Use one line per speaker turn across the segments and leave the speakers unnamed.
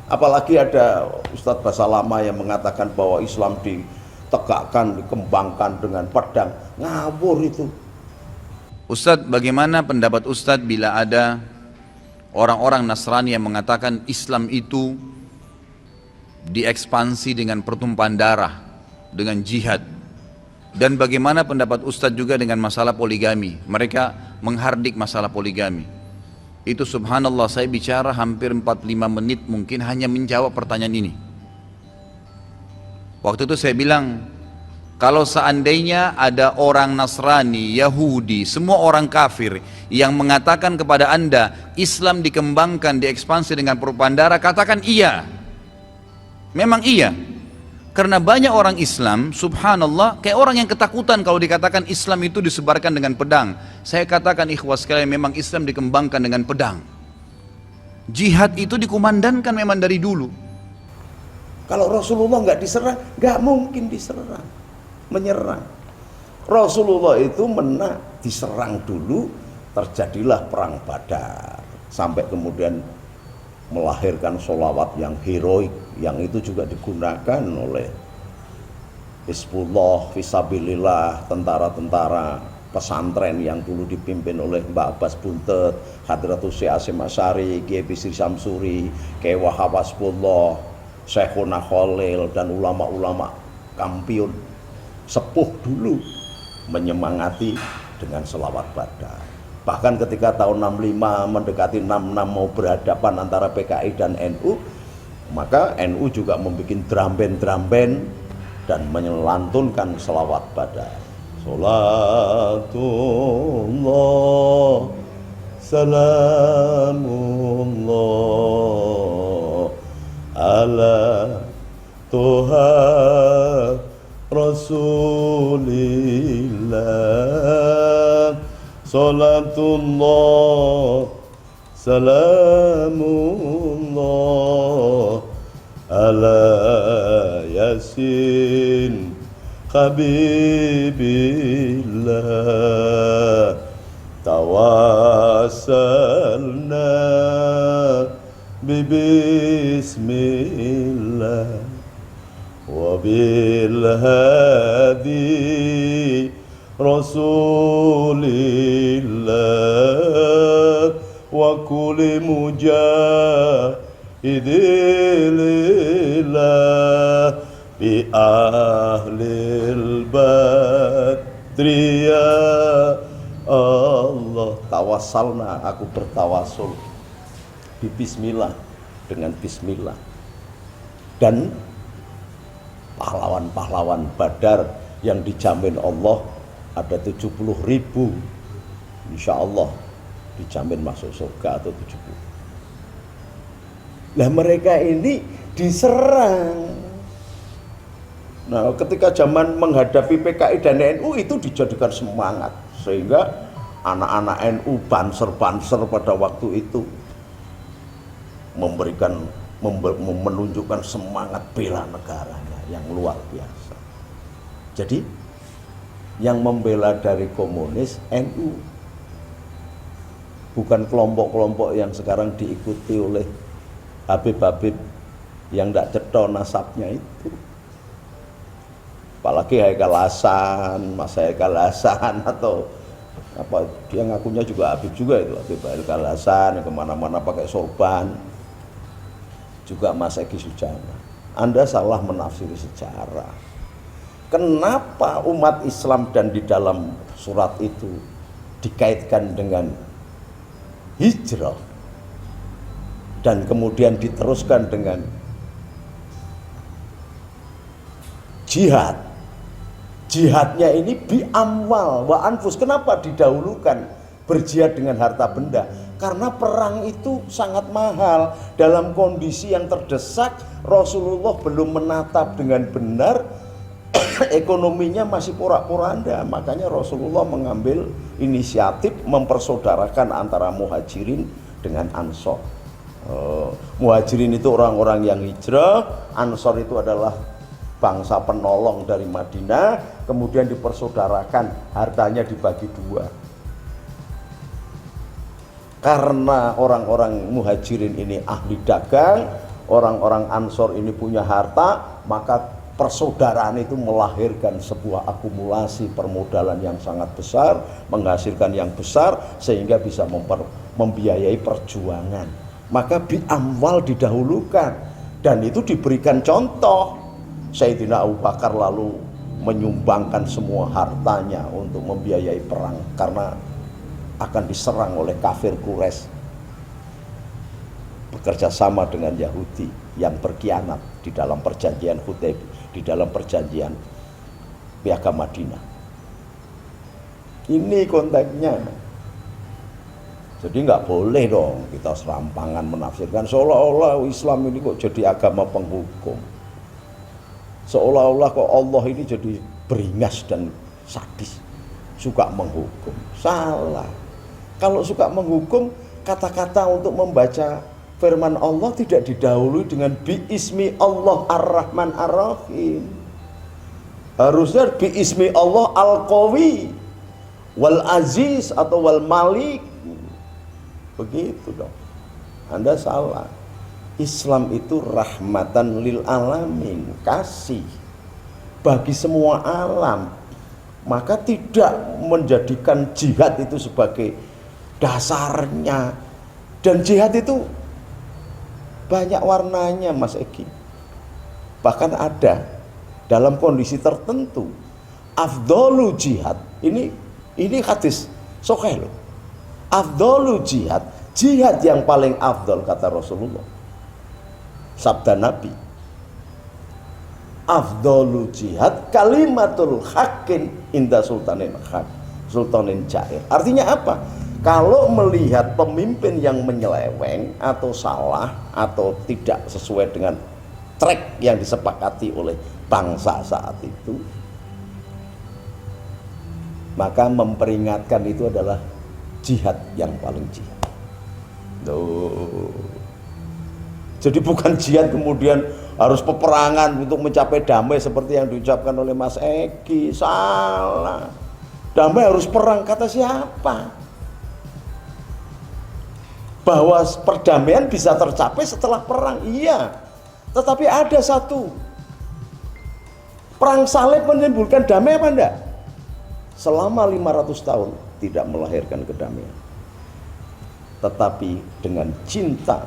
Apalagi ada Ustadz Basa Lama yang mengatakan bahwa Islam ditegakkan, dikembangkan dengan pedang. Ngawur itu.
Ustadz, bagaimana pendapat Ustadz bila ada orang-orang Nasrani yang mengatakan Islam itu diekspansi dengan pertumpahan darah, dengan jihad? Dan bagaimana pendapat Ustadz juga dengan masalah poligami? Mereka menghardik masalah poligami. Itu subhanallah, saya bicara hampir 45 menit mungkin hanya menjawab pertanyaan ini. Waktu itu saya bilang, kalau seandainya ada orang Nasrani, Yahudi, semua orang kafir yang mengatakan kepada anda Islam dikembangkan, diekspansi dengan perubahan darah, katakan iya. Memang iya. Karena banyak orang Islam, subhanallah, kayak orang yang ketakutan kalau dikatakan Islam itu disebarkan dengan pedang. Saya katakan ikhwas sekalian, memang Islam dikembangkan dengan pedang. Jihad itu dikumandangkan memang dari dulu.
Kalau Rasulullah nggak diserang, nggak mungkin diserang, menyerang. Rasulullah itu diserang dulu, terjadilah perang Badar, sampai kemudian melahirkan sholawat yang heroik, yang itu juga digunakan oleh Hizbullah, Fisabilillah, tentara-tentara pesantren yang dulu dipimpin oleh Mbak Abbas Buntet, Hadratus Syekh Hasyim Asy'ari, Kiai Bisri Samsuri, Kiai Wahab Hasbullah, Syekhuna Khalil, dan ulama-ulama kampiun sepuh dulu menyemangati dengan selawat Badar. Bahkan ketika tahun 65 mendekati 66 mau berhadapan antara PKI dan NU, maka NU juga membuat drum band dan menyelantunkan selawat Badar. Salatullah salamullah ala Tuha Rasulillah, salatullah salamullah ala Yasin Habibillah, tawassalna bibismillah wa bil hadi Rasulillah wa kulli mujahidillah bi ahlil badri ya Allah. Tawassalna, aku bertawasul, di bismillah, dengan bismillah. Dan pahlawan-pahlawan Badar yang dijamin Allah ada 70.000, insya Allah dijamin masuk surga, atau 70. Nah mereka ini diserang. Nah ketika zaman menghadapi PKI dan NU itu dijadikan semangat, sehingga anak-anak NU banser-banser pada waktu itu menunjukkan semangat bela negaranya yang luar biasa. Jadi yang membela dari komunis NU, bukan kelompok-kelompok yang sekarang diikuti oleh Habib-Habib yang tidak cetha nasabnya itu. Apalagi Haikal Hasan, Mas Haikal Hasan, atau apa, dia ngakunya juga Habib juga itu, Habib Haikal Hasan yang kemana-mana pakai sorban, juga Mas Egi Sujana. Anda salah menafsiri sejarah. Kenapa umat Islam dan di dalam surat itu dikaitkan dengan hijrah dan kemudian diteruskan dengan jihad? Jihadnya ini bi amwal wa anfus. Kenapa didahulukan berjihad dengan harta benda? Karena perang itu sangat mahal. Dalam kondisi yang terdesak, Rasulullah belum menatap dengan benar, ekonominya masih porak-poranda. Makanya Rasulullah mengambil inisiatif mempersaudarakan antara muhajirin dengan ansor. Muhajirin itu orang-orang yang hijrah, ansor itu adalah bangsa penolong dari Madinah, kemudian dipersaudarakan, hartanya dibagi dua. Karena orang-orang muhajirin ini ahli dagang, orang-orang Ansor ini punya harta, maka persaudaraan itu melahirkan sebuah akumulasi permodalan yang sangat besar, menghasilkan yang besar sehingga bisa membiayai perjuangan. Maka bi amwal didahulukan, dan itu diberikan contoh. Sayyidina Abu Bakar lalu menyumbangkan semua hartanya untuk membiayai perang karena akan diserang oleh kafir Quraisy, bekerja sama dengan Yahudi yang berkhianat di dalam perjanjian Hudaybiyah, di dalam perjanjian Piagam Madinah. Ini konteksnya. Jadi nggak boleh dong kita serampangan menafsirkan seolah-olah Islam ini kok jadi agama penghukum, seolah-olah kok Allah ini jadi beringas dan sadis, suka menghukum. Salah. Kalau suka menghukum, kata-kata untuk membaca firman Allah tidak didahului dengan biismi Allah ar-Rahman ar-Rahim. Harusnya biismi Allah al-Qawi wal Aziz atau wal Malik. Begitu dong. Anda salah. Islam itu rahmatan lil alamin, kasih bagi semua alam. Maka tidak menjadikan jihad itu sebagai dasarnya. Dan jihad itu banyak warnanya, Mas Egi. Bahkan ada dalam kondisi tertentu afdhalu jihad. Ini hadis sahih loh. Afdhalu jihad, jihad yang paling afdal kata Rasulullah. Sabda Nabi, afdhalu jihad kalimatul haqqin inda sultanin haq, sultanin jair. Artinya apa? Kalau melihat pemimpin yang menyeleweng atau salah atau tidak sesuai dengan track yang disepakati oleh bangsa saat itu, maka memperingatkan itu adalah jihad yang paling jihad. Loh. Jadi bukan jihad kemudian harus peperangan untuk mencapai damai seperti yang diucapkan oleh Mas Egi. Salah. Damai harus perang, kata siapa? Bahwa perdamaian bisa tercapai setelah perang, iya. Tetapi ada satu, perang salib menimbulkan damai apa enggak? Selama 500 tahun tidak melahirkan kedamaian. Tetapi dengan cinta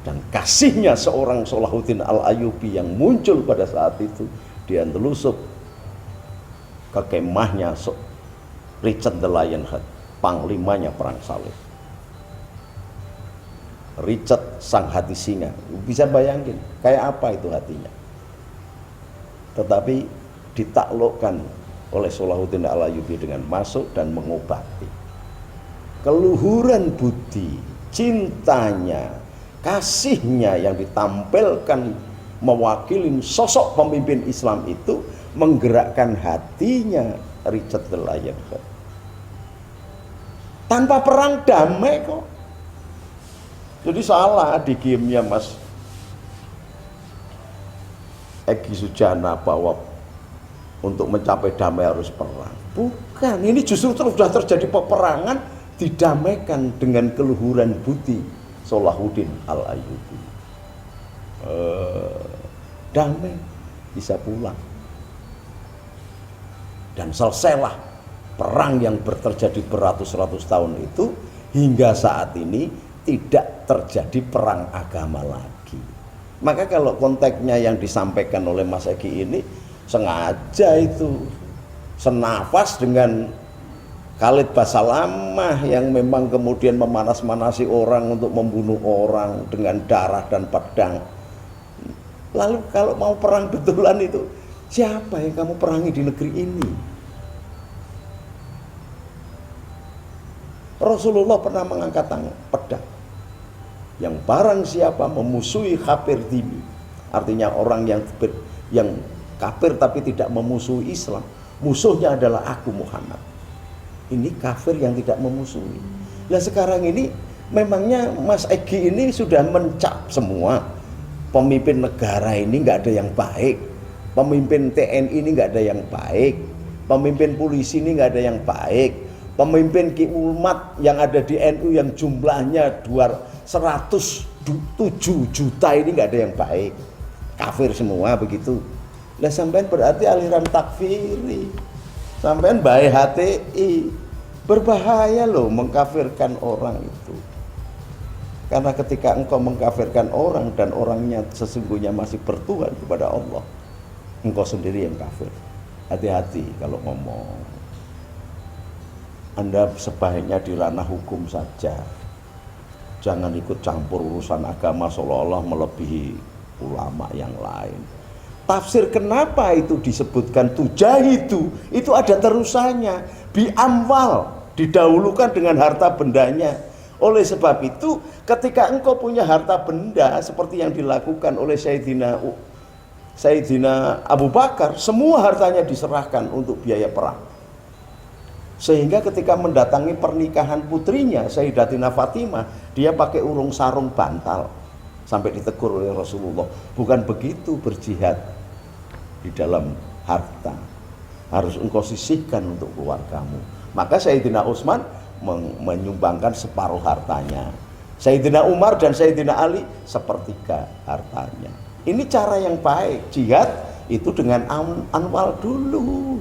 dan kasihnya seorang Salahuddin Al-Ayyubi yang muncul pada saat itu, dia telusuk ke kemahnya Richard the Lionheart, panglimanya perang salib. Richard sang hati singa, bisa bayangin kayak apa itu hatinya. Tetapi ditaklukkan oleh Salahuddin Al-Ayyubi dengan masuk dan mengobati. Keluhuran budi, cintanya, kasihnya yang ditampilkan mewakili sosok pemimpin Islam itu menggerakkan hatinya Richard the Lionheart. Tanpa perang damai kok. Jadi salah di gamenya Mas Egi Sujana bahwa untuk mencapai damai harus perang. Bukan, ini justru sudah terjadi peperangan, didamaikan dengan keluhuran budi Salahuddin Al-Ayyubi. Damai, bisa pulang. Dan selesailah perang yang terjadi beratus-ratus tahun itu, hingga saat ini tidak terjadi perang agama lagi. Maka kalau konteksnya yang disampaikan oleh Mas Egi ini sengaja itu senafas dengan Khalid Basalamah yang memang kemudian memanas-manasi orang untuk membunuh orang dengan darah dan pedang. Lalu kalau mau perang betulan itu, siapa yang kamu perangi di negeri ini? Rasulullah pernah mengangkat tangan pedang. Yang barang siapa memusuhi kafir dimi, artinya orang yang kafir tapi tidak memusuhi Islam, musuhnya adalah aku Muhammad. Ini kafir yang tidak memusuhi. Nah sekarang ini memangnya Mas Egi ini sudah mencap semua pemimpin negara ini nggak ada yang baik, pemimpin TNI ini nggak ada yang baik, pemimpin polisi ini nggak ada yang baik, pemimpin umat yang ada di NU yang jumlahnya 100 7 juta ini nggak ada yang baik, kafir semua begitu. Lah sampean berarti aliran takfiri, sampean baik HTI, berbahaya loh mengkafirkan orang itu. Karena ketika engkau mengkafirkan orang dan orangnya sesungguhnya masih bertuhan kepada Allah, engkau sendiri yang kafir. Hati-hati kalau ngomong. Anda sebaiknya di ranah hukum saja. Jangan ikut campur urusan agama seolah-olah melebihi ulama yang lain. Tafsir kenapa itu disebutkan tujahidu, itu ada terusannya. Bi amwal, didahulukan dengan harta bendanya. Oleh sebab itu, ketika engkau punya harta benda seperti yang dilakukan oleh Sayyidina Abu Bakar, semua hartanya diserahkan untuk biaya perang. Sehingga ketika mendatangi pernikahan putrinya Sayyidatina Fatimah, dia pakai urung sarung bantal sampai ditegur oleh Rasulullah. Bukan begitu berjihad di dalam harta, harus engkau sisihkan untuk keluargamu. Maka Sayyidina Utsman menyumbangkan separuh hartanya, Sayyidina Umar dan Sayyidina Ali sepertiga hartanya. Ini cara yang baik. Jihad itu dengan anwal dulu,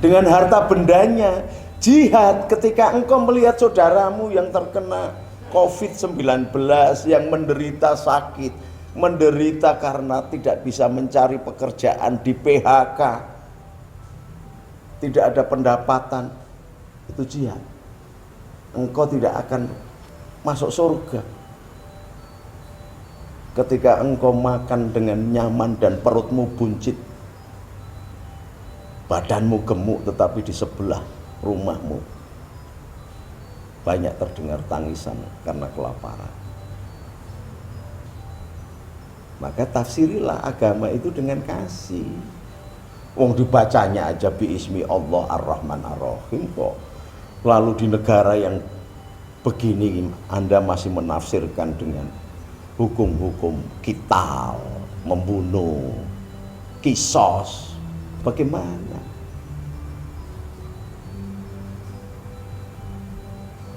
dengan harta bendanya. Jihad ketika engkau melihat saudaramu yang terkena COVID-19, yang menderita sakit, menderita karena tidak bisa mencari pekerjaan, di PHK, tidak ada pendapatan, itu jihad. Engkau tidak akan masuk surga ketika engkau makan dengan nyaman dan perutmu buncit, badanmu gemuk, tetapi di sebelah rumahmu banyak terdengar tangisan karena kelaparan. Maka tafsirilah agama itu dengan kasih. Wong dibacanya aja biismi Allah ar-Rahman ar-Rahim kok. Lalu di negara yang begini Anda masih menafsirkan dengan hukum-hukum kital, membunuh, kisos. Bagaimana?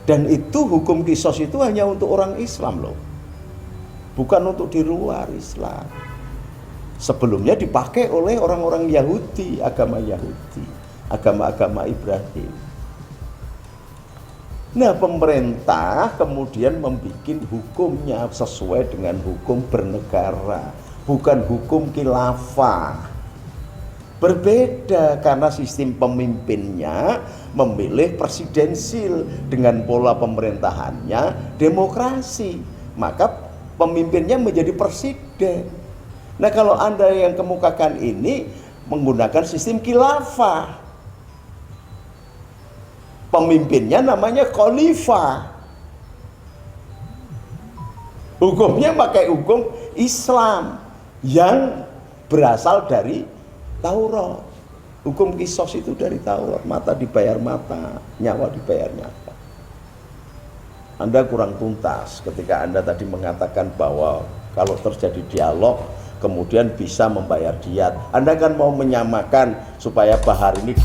Dan itu hukum kisos itu hanya untuk orang Islam loh, bukan untuk di luar Islam. Sebelumnya dipakai oleh orang-orang Yahudi, agama Yahudi, agama-agama Ibrahim. Nah, pemerintah kemudian membuat hukumnya sesuai dengan hukum bernegara, bukan hukum khilafah. Berbeda karena sistem pemimpinnya memilih presidensil, dengan pola pemerintahannya demokrasi. Maka pemimpinnya menjadi presiden. Nah, kalau Anda yang kemukakan ini menggunakan sistem khilafah, pemimpinnya namanya khalifah, hukumnya pakai hukum Islam yang berasal dari Taurat. Hukum kisos itu dari Taurat, mata dibayar mata, nyawa dibayar nyawa. Anda kurang tuntas ketika Anda tadi mengatakan bahwa kalau terjadi dialog kemudian bisa membayar diat. Anda kan mau menyamakan supaya Bahar ini